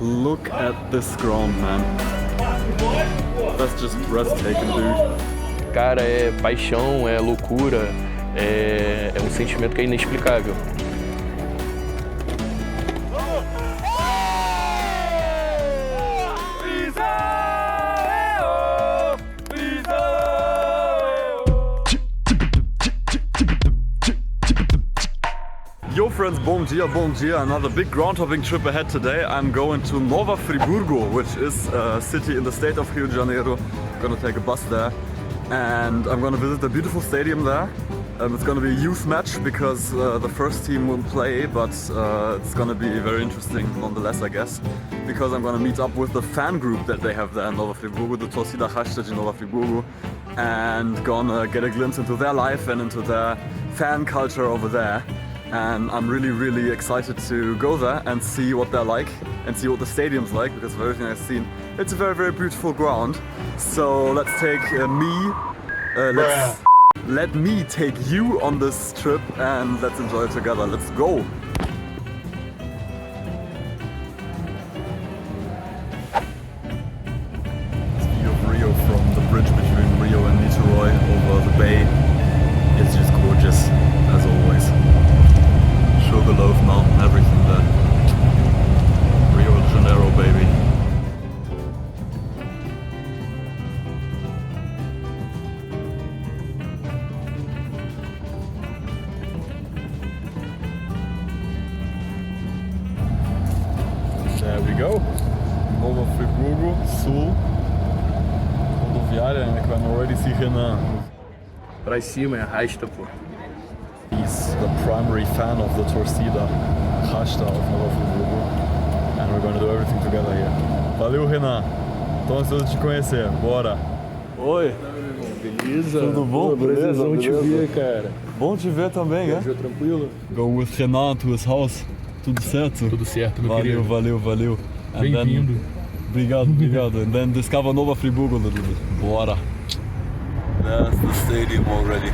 Look at this ground, man. That's just breathtaking, dude. Cara, é paixão, é loucura, é um sentimento que é inexplicável. Yo friends, bom dia, bom dia. Another big ground hopping trip ahead today. I'm going to Nova Friburgo, which is a city in the state of Rio de Janeiro. I'm gonna take a bus there and I'm gonna visit the beautiful stadium there. It's gonna be a youth match because the first team won't play, but it's gonna be very interesting nonetheless, I guess, because I'm gonna meet up with the fan group that they have there in Nova Friburgo, the Torcida Hashtag de Nova Friburgo, and gonna get a glimpse into their life and into their fan culture over there. And I'm really excited to go there and see what they're like and see what the stadium's like, because of everything I've seen, it's a very beautiful ground. So let's take let me take you on this trip and let's enjoy it together. Let's go! This view of Rio from the bridge between Rio and Niterói over the bay is just gorgeous, as always. Sugarloaf Mountain, everything there. Rio de Janeiro, baby. There we go. Nova Friburgo, Sul. Rodoviária, né? Que vai already see Renan. Pra cima, arrasta, pô. He's the primary fan of the Torcida Hashtag of Nova Friburgo, and we're going to do everything together here. Valeu, Renan. Tô ansioso de te conhecer. Bora. Oi. Beleza? Tudo bom? Beleza? Te ver, cara. Bom te ver também, é? Dia tranquilo? Go with Renan to his house. Tudo certo? Tudo certo, meu Valeu, querido. valeu. And Bem-vindo. Obrigado. And then discover Nova Friburgo a little bit. Bora. There's the stadium already.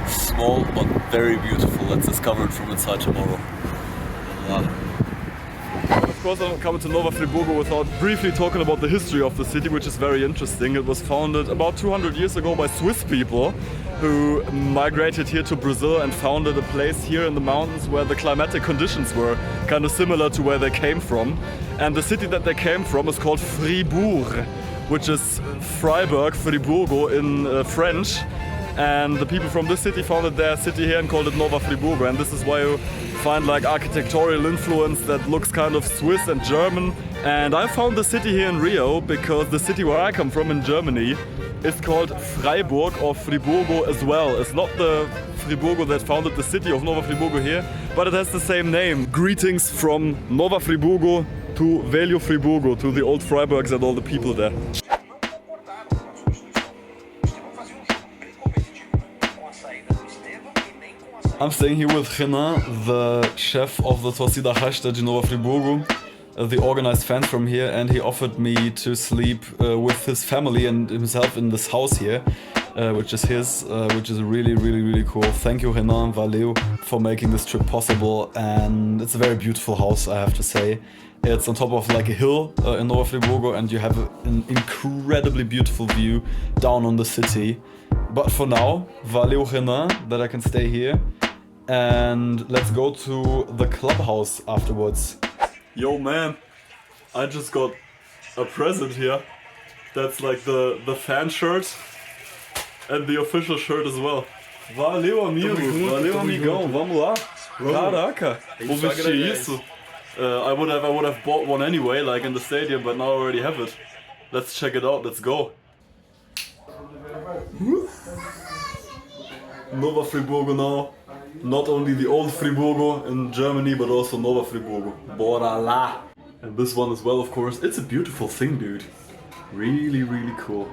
Small but very beautiful. Let's discover it from inside tomorrow. Of course, I'm coming to Nova Friburgo without briefly talking about the history of the city, which is very interesting. It was founded about 200 years ago by Swiss people who migrated here to Brazil and founded a place here in the mountains where the climatic conditions were kind of similar to where they came from. And the city that they came from is called Fribourg, which is Freiburg, Friburgo in French. And the people from this city founded their city here and called it Nova Friburgo. And this is why you find like architectural influence that looks kind of Swiss and German. And I found the city here in Rio because the city where I come from in Germany is called Freiburg or Friburgo as well. It's not the Friburgo that founded the city of Nova Friburgo here, but it has the same name. Greetings from Nova Friburgo to Velho Friburgo, to the old Freiburgs and all the people there. I'm staying here with Renan, the chef of the Torcida Hashtag de Nova Friburgo, the organized fans from here, and he offered me to sleep with his family and himself in this house here, which is his, which is really cool. Thank you, Renan, valeu, for making this trip possible, and it's a very beautiful house, I have to say. It's on top of like a hill in Nova Friburgo, and you have an incredibly beautiful view down on the city. But for now, valeu, Renan, that I can stay here. And let's go to the clubhouse afterwards. Yo man, I just got a present here. That's like the fan shirt and the official shirt as well. Valeu, amigo. Valeu, amigão. Vamos lá. Caraca, vou vestir isso. I would have bought one anyway, like in the stadium, but now I already have it. Let's check it out. Let's go. Nova Friburgo now. Not only the old Friburgo in Germany, but also Nova Friburgo. Bora lá! And this one as well, of course. It's a beautiful thing, dude. Really cool.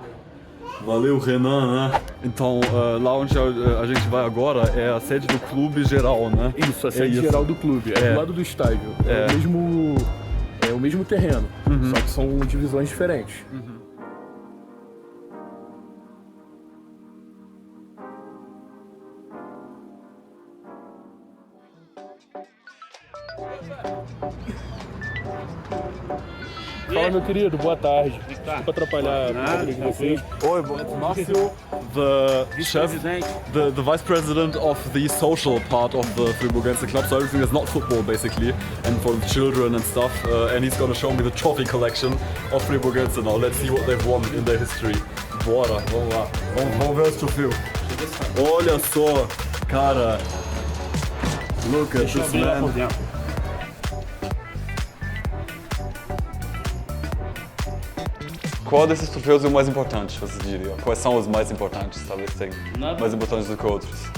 Valeu, Renan, né? Então, lá onde a gente vai agora é a sede do clube geral, né? Isso, a sede geral do clube. É do lado do estádio. É o mesmo terreno, só que são divisões diferentes. Fala, meu querido, boa tarde. Desculpa atrapalhar a brincadeira de vocês. Oi, Márcio, the chef, the vice president of the social part of the Friburgense club, so everything is not football basically, and for the children and stuff, and he's gonna show me the trophy collection of Friburgense now. Let's see what they've won in their history. Bora, vamos lá. Vamos ver o troféu. Olha só, cara. Look at this man. Qual desses troféus é o mais importante, vocês diriam? Quais são os mais importantes? Talvez tenham mais importantes do que outros.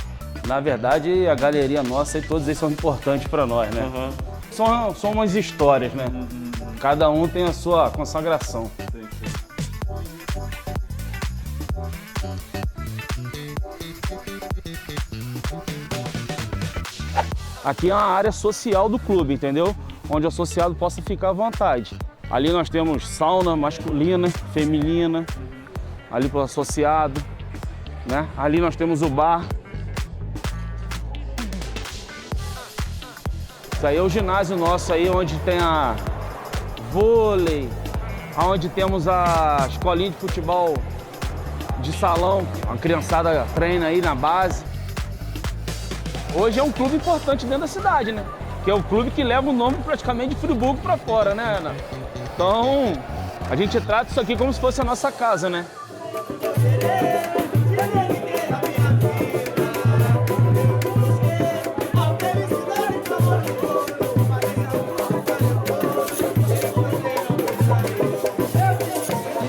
Na verdade, a galeria nossa e todos eles são importantes para nós, né? São umas histórias, né? Cada um tem a sua consagração. Aqui é uma área social do clube, entendeu? Onde o associado possa ficar à vontade. Ali nós temos sauna masculina, feminina, ali para o associado, né? Ali nós temos o bar. Isso aí é o ginásio nosso aí, onde tem a vôlei, onde temos a escolinha de futebol de salão, a criançada treina aí na base. Hoje é um clube importante dentro da cidade, né? Que é o clube que leva o nome praticamente de Friburgo para fora, né, Ana? Então, a gente trata isso aqui como se fosse a nossa casa, né?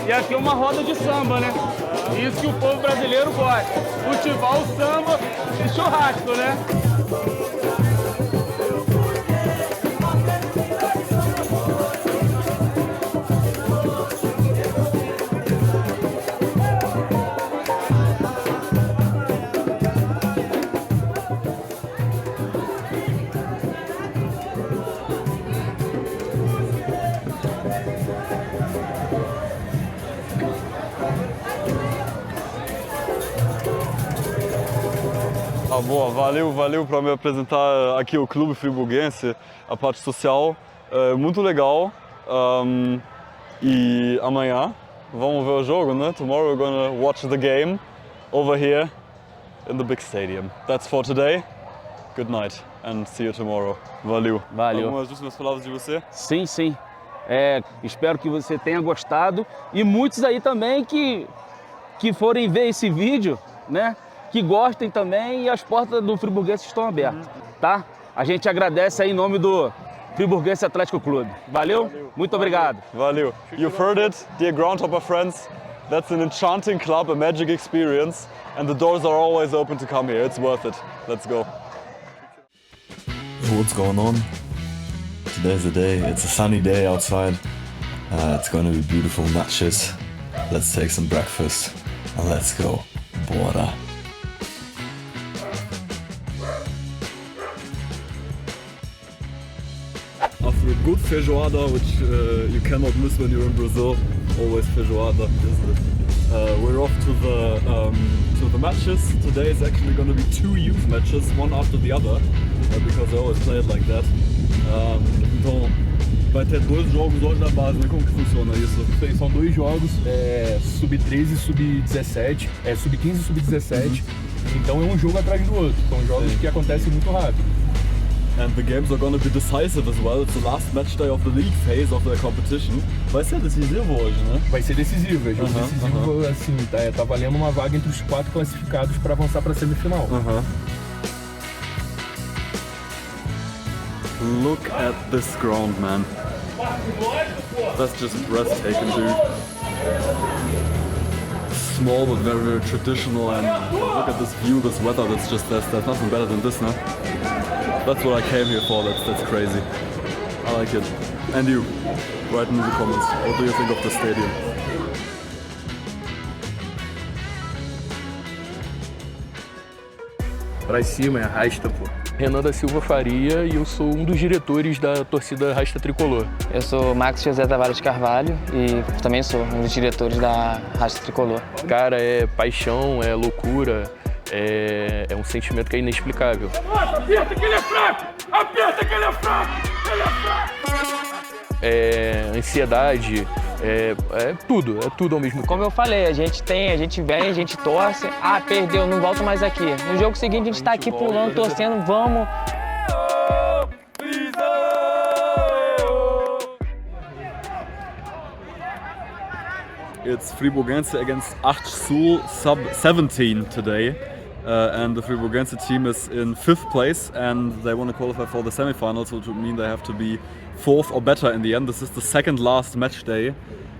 E aqui é uma roda de samba, né? Isso que o povo brasileiro gosta. Futebol, samba e churrasco, né? Ah, boa, valeu para me apresentar aqui o Clube Friburgense, a parte social, muito legal. E amanhã vamos ver o jogo, né? Tomorrow we're gonna watch the game over here in the big stadium. That's for today. Good night and see you tomorrow. Valeu. Algumas últimas palavras de você? Sim. Espero que você tenha gostado e muitos aí também que forem ver esse vídeo, né? Que gostem também e as portas do Friburgense estão abertas, tá? A gente agradece aí em nome do Friburgense Atlético Clube. Valeu? Muito obrigado. Valeu. You've heard it, dear Groundhopper friends. That's an enchanting club, a magic experience, and the doors are always open to come here. It's worth it. Let's go. What's going on? Today's the day. It's a sunny day outside. It's going to be beautiful matches. Let's take some breakfast and let's go. Bora. After a good feijoada, which you cannot miss when you're in Brazil, always feijoada, isn't it? We're off to the matches. Today is actually going to be 2 youth matches, one after the other, because I always play it like that. Então, vai ter 2 jogos hoje na base, né? Como que funciona isso? São 2 jogos, sub-13 e sub-17, sub-15 e sub-17. Então é um jogo atrás do outro. São jogos que acontecem muito rápido. And the games are going to be decisive as well. It's the last match day of the league phase of the competition. Vai ser decisivo hoje, né? Vai ser decisivo, decisivo assim, tá valendo uma vaga entre os 4 classificados para avançar para a semifinal. Look at this ground, man. That's just breathtaking, dude. Small but very, very traditional, and look at this view, this weather. There's nothing better than this, no? That's what I came here for. That's crazy. I like it. And you, write in the comments. What do you think of the stadium? Pra cima, arrasta, pô. Renan da Silva Faria e eu sou um dos diretores da torcida Rasta Tricolor. Eu sou Max José Tavares Carvalho e também sou um dos diretores da Rasta Tricolor. Cara, é paixão, é loucura, é um sentimento que é inexplicável. Nossa, aperta que ele é fraco! Aperta que ele é fraco! Ele é fraco! ansiedade, é tudo ao mesmo tempo. Como eu falei, a gente vem, a gente torce. Ah, perdeu, não volto mais aqui. No jogo seguinte a gente tá aqui pulando, torcendo, vamos. It's Friburgense against 8 Sul sub-17 today. And the Friburgense team is in 5th place and they want to qualify for the semi-finals, which would mean they have to be 4th or better in the end. This is the second last match day.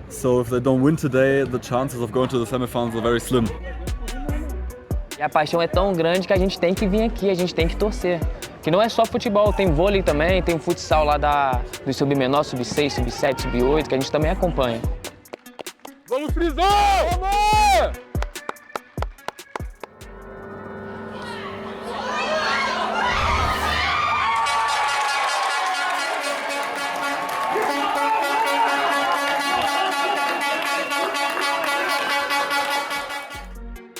So if they don't win today, the chances of going to the semi-finals are very slim. E a paixão é tão grande que a gente tem que vir aqui, a gente tem que torcer. Que não é só futebol, tem vôlei também, tem o futsal lá do sub-menor, sub-6, sub-7, sub-8, que a gente também acompanha. Vamos frisar! Vamos!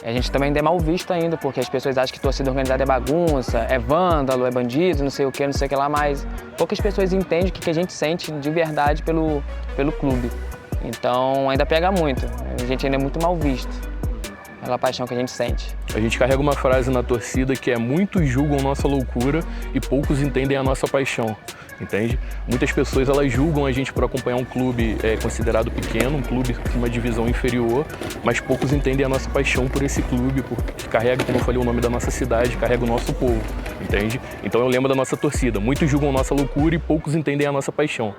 A gente também ainda é mal visto ainda, porque as pessoas acham que torcida organizada é bagunça, é vândalo, é bandido, não sei o que lá, mas poucas pessoas entendem o que a gente sente de verdade pelo clube. Então ainda pega muito, a gente ainda é muito mal visto pela paixão que a gente sente. A gente carrega uma frase na torcida que é: muitos julgam nossa loucura e poucos entendem a nossa paixão. Entende? Muitas pessoas elas julgam a gente por acompanhar um clube considerado pequeno, um clube com uma divisão inferior, mas poucos entendem a nossa paixão por esse clube, porque carrega, como eu falei, o nome da nossa cidade, carrega o nosso povo, entende? Então eu lembro da nossa torcida: muitos julgam nossa loucura e poucos entendem a nossa paixão.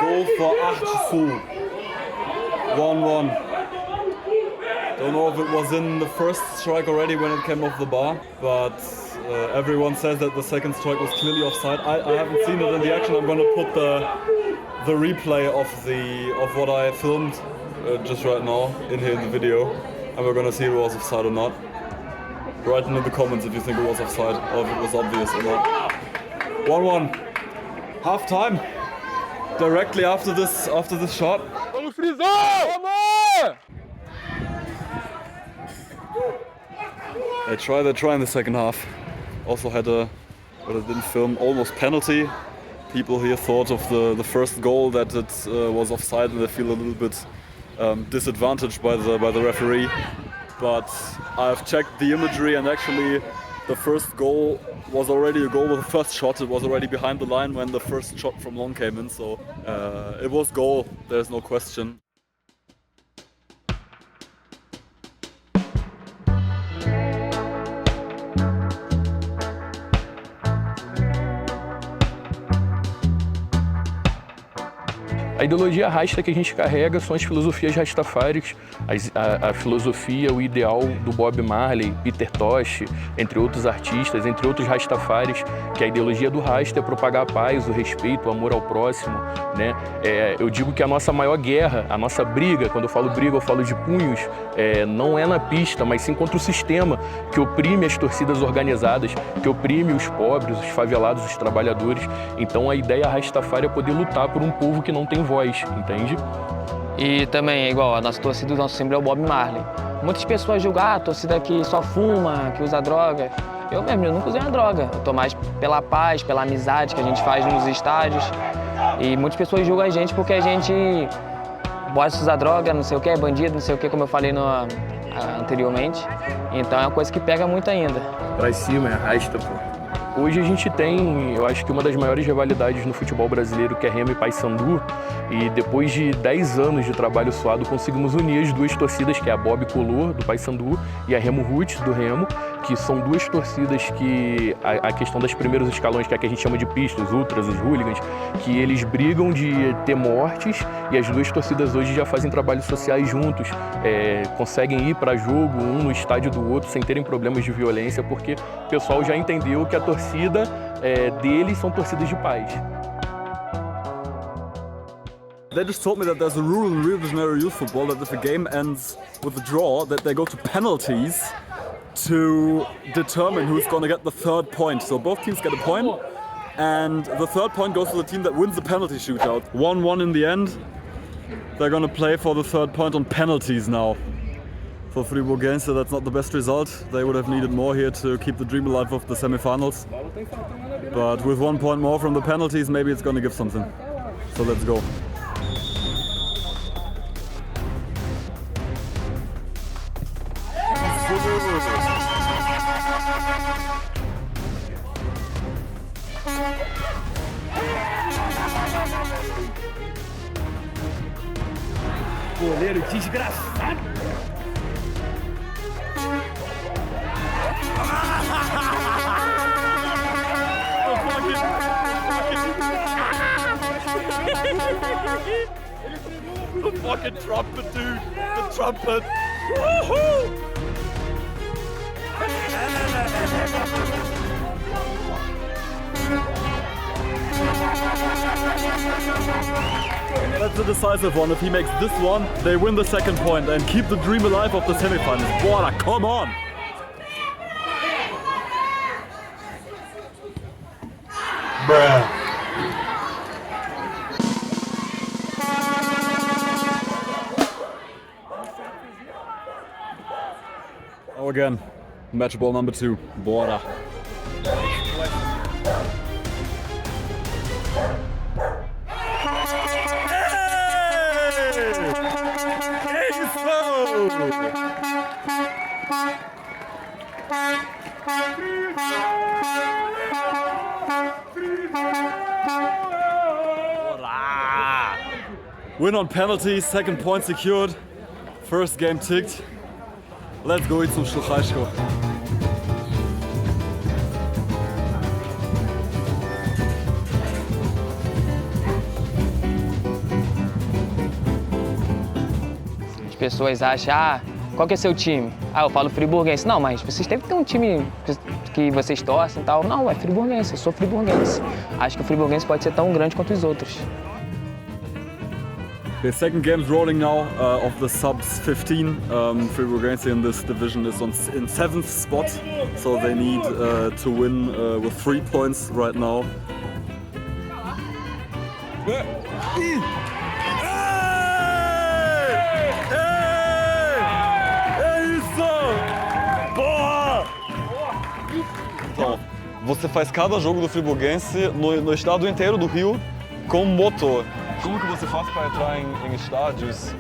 Goal for 8 Sul. 1-1. Don't know if it was in the first strike already when it came off the bar, but everyone says that the second strike was clearly offside. I haven't seen it in the action. I'm going to put the replay of what I filmed just right now in here in the video, and we're going to see if it was offside or not. Write in the comments if you think it was offside or if it was obvious or not. 1-1. Half time. Directly after this shot. Vamos frisar! Vamos! They try in the second half. Also had but I didn't film, almost penalty. People here thought of the first goal that it was offside and they feel a little bit disadvantaged by the referee. But I've checked the imagery and actually the first goal was already a goal with the first shot. It was already behind the line when the first shot from long came in, so it was goal, there's no question. A ideologia rasta que a gente carrega são as filosofias rastafaris, a filosofia, o ideal do Bob Marley, Peter Tosh, entre outros artistas, entre outros rastafaris, que a ideologia do rasta é propagar a paz, o respeito, o amor ao próximo, né? Eu digo que a nossa maior guerra, a nossa briga, quando eu falo briga eu falo de punhos, não é na pista, mas sim contra o sistema que oprime as torcidas organizadas, que oprime os pobres, os favelados, os trabalhadores. Então a ideia rastafari é poder lutar por um povo que não tem voz, entende? E também é igual, a nossa torcida, o nosso símbolo é o Bob Marley. Muitas pessoas julgam a torcida que só fuma, que usa droga. Eu mesmo, eu nunca usei uma droga. Eu tô mais pela paz, pela amizade que a gente faz nos estádios. E muitas pessoas julgam a gente porque a gente pode usar droga, não sei o que, é bandido, não sei o que, como eu falei anteriormente. Então é uma coisa que pega muito ainda. Pra cima, arrasta, pô. Hoje a gente tem, eu acho que uma das maiores rivalidades no futebol brasileiro, que é Remo e Paysandu, e depois de 10 anos de trabalho suado, conseguimos unir as duas torcidas, que é a Bob Color, do Paysandu, e a Remo Roots, do Remo, que são duas torcidas que a questão dos primeiros escalões, que é a que a gente chama de pistas, os ultras, os hooligans, que eles brigam de ter mortes, e as duas torcidas hoje já fazem trabalhos sociais juntos, conseguem ir para jogo, um no estádio do outro, sem terem problemas de violência, porque o pessoal já entendeu que a torcida deles são torcidas de paz. They just told me that there's a rule in Rio de Janeiro youth football that if a game ends with a draw, that they go to penalties to determine who's going to get the third point. So both teams get a point, and the third point goes to the team that wins the penalty shootout. 1-1 in the end. They're going to play for the third point on penalties now. For Fribourgense, that's not the best result. They would have needed more here to keep the dream alive of the semi-finals. But with 1 point more from the penalties, maybe it's gonna give something. So let's go. Goleiro desgraçado. The fucking trumpet, dude! The trumpet! Woohoo! That's a decisive one. If he makes this one, they win the second point and keep the dream alive of the semifinals. Bora, come on! Bruh. Oh, again, match ball number 2. Bora. Win on penalties, second point secured, first game ticked. Let's go zum Schluchajsko. As pessoas acham, qual que é seu time? Eu falo friburguense. Não, mas vocês devem ter um time que vocês torcem e tal. Não, é friburguense, eu sou friburguense. Acho que o friburguense pode ser tão grande quanto os outros. The second game's rolling now of the subs 15. Fribourgense in this division is in 7th spot, so they need to win with 3 points right now. Então, você faz cada jogo do Fribourgense no estado inteiro do Rio com moto. Como que você faz para entrar em estádios,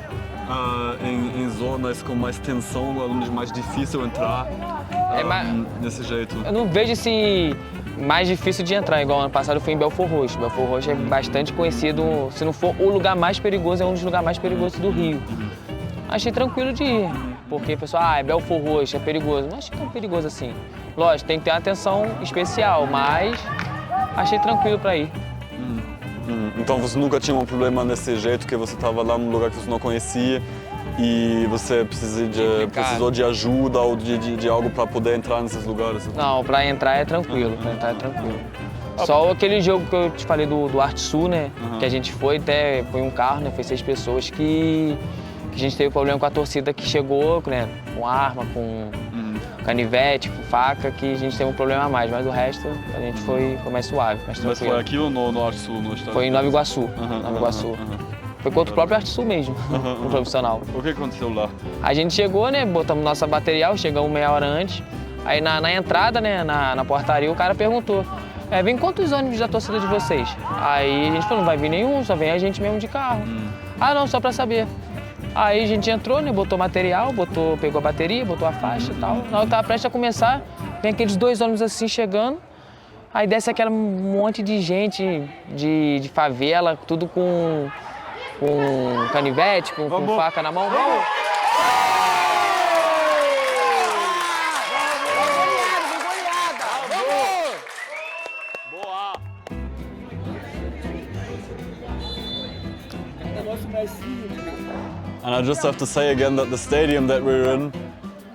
em zonas com mais tensão, onde é mais difícil entrar desse jeito? Eu não vejo esse mais difícil de entrar, igual ano passado eu fui em Belfort Roxo. Belfort Roxo é bastante conhecido, se não for o lugar mais perigoso, é um dos lugares mais perigosos do Rio. Achei tranquilo de ir, porque o pessoal, é Belfort Roxo, é perigoso. Não achei tão perigoso assim. Lógico, tem que ter uma atenção especial, mas achei tranquilo para ir. Então você nunca tinha um problema desse jeito, que você estava lá num lugar que você não conhecia e você precisou de ajuda ou de algo para poder entrar nesses lugares? Não, para entrar é tranquilo, Só aquele jogo que eu te falei do Arte Sul, né? Que a gente foi um carro, né? Foi 6 pessoas que a gente teve problema com a torcida que chegou, né? Com arma, com canivete, com faca, que a gente teve um problema a mais, mas o resto a gente foi mais suave, mais tranquilo. Mas foi aqui ou no Arte Sul? No estado? Foi em Nova Iguaçu, Nova Iguaçu. Foi contra o próprio Arte Sul mesmo, no profissional. O que aconteceu lá? A gente chegou, né, botamos nossa material, chegamos meia hora antes, aí na entrada, né, na portaria, o cara perguntou, vem quantos ônibus da torcida de vocês? Aí a gente falou, não vai vir nenhum, só vem a gente mesmo de carro. Ah, não, só pra saber. Aí a gente entrou, né, botou material, pegou a bateria, botou a faixa e tal. Na hora que tava prestes a começar, vem aqueles 2 ônibus assim chegando. Aí desce aquele monte de gente de favela, tudo com canivete, com faca na mão. Vamos! And I just have to say again that the stadium that we're in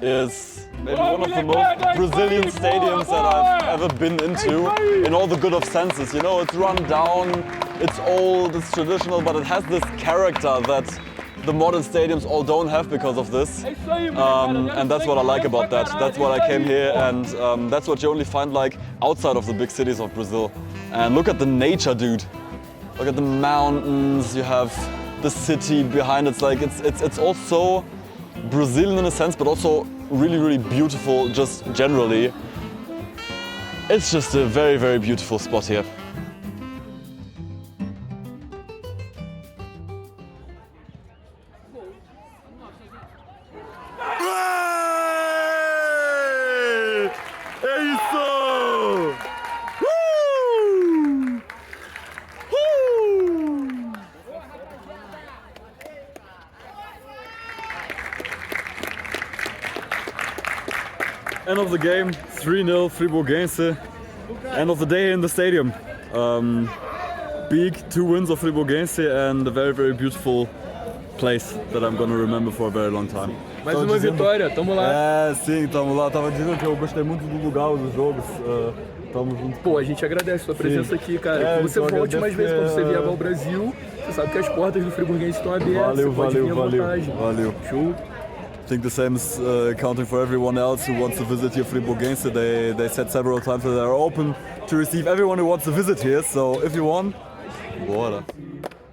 is maybe one of the most Brazilian stadiums that I've ever been into, in all the good of senses. You know, it's run down, it's old, it's traditional, but it has this character that the modern stadiums all don't have because of this. And that's what I like about that. That's what I came here, and that's what you only find like outside of the big cities of Brazil. And look at the nature, dude. Look at the mountains, you have the city behind. It's like it's all so Brazilian in a sense, but also really, really beautiful just generally. It's just a very, very beautiful spot here. É isso! End of the game, 3-0 Friburgense. End of the day in the stadium. Big 2 wins of Friburgense and a very, very beautiful place that I'm gonna remember for a very long time. Mais uma vitória, tamo lá. É, sim, tamo lá. Tava dizendo que eu gostei muito do lugar, dos jogos. Tamo junto. Pô, a gente agradece sua presença aqui, cara. É, Que você então volte mais vezes quando agradeço, você vier ao Brasil. Você sabe que as portas do Friburguense estão abertas. Valeu, você pode vir à valeu, vontade. valeu. Show. I think the same is counting for everyone else who wants to visit here Friburgense. They said several times that they're open to receive everyone who wants to visit here. So if you want, bora.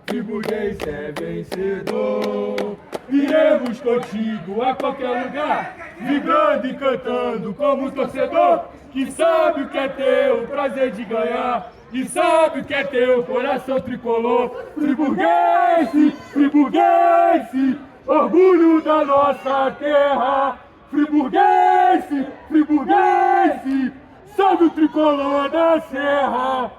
Friburguense é vencedor, iremos contigo a qualquer lugar, vibrando e cantando como torcedor, que sabe o que é ter o prazer de ganhar, e sabe o que é ter o coração tricolor. Friburguense, Friburguense, orgulho da nossa terra. Friburguense, Friburguense, sabe o tricolor da serra.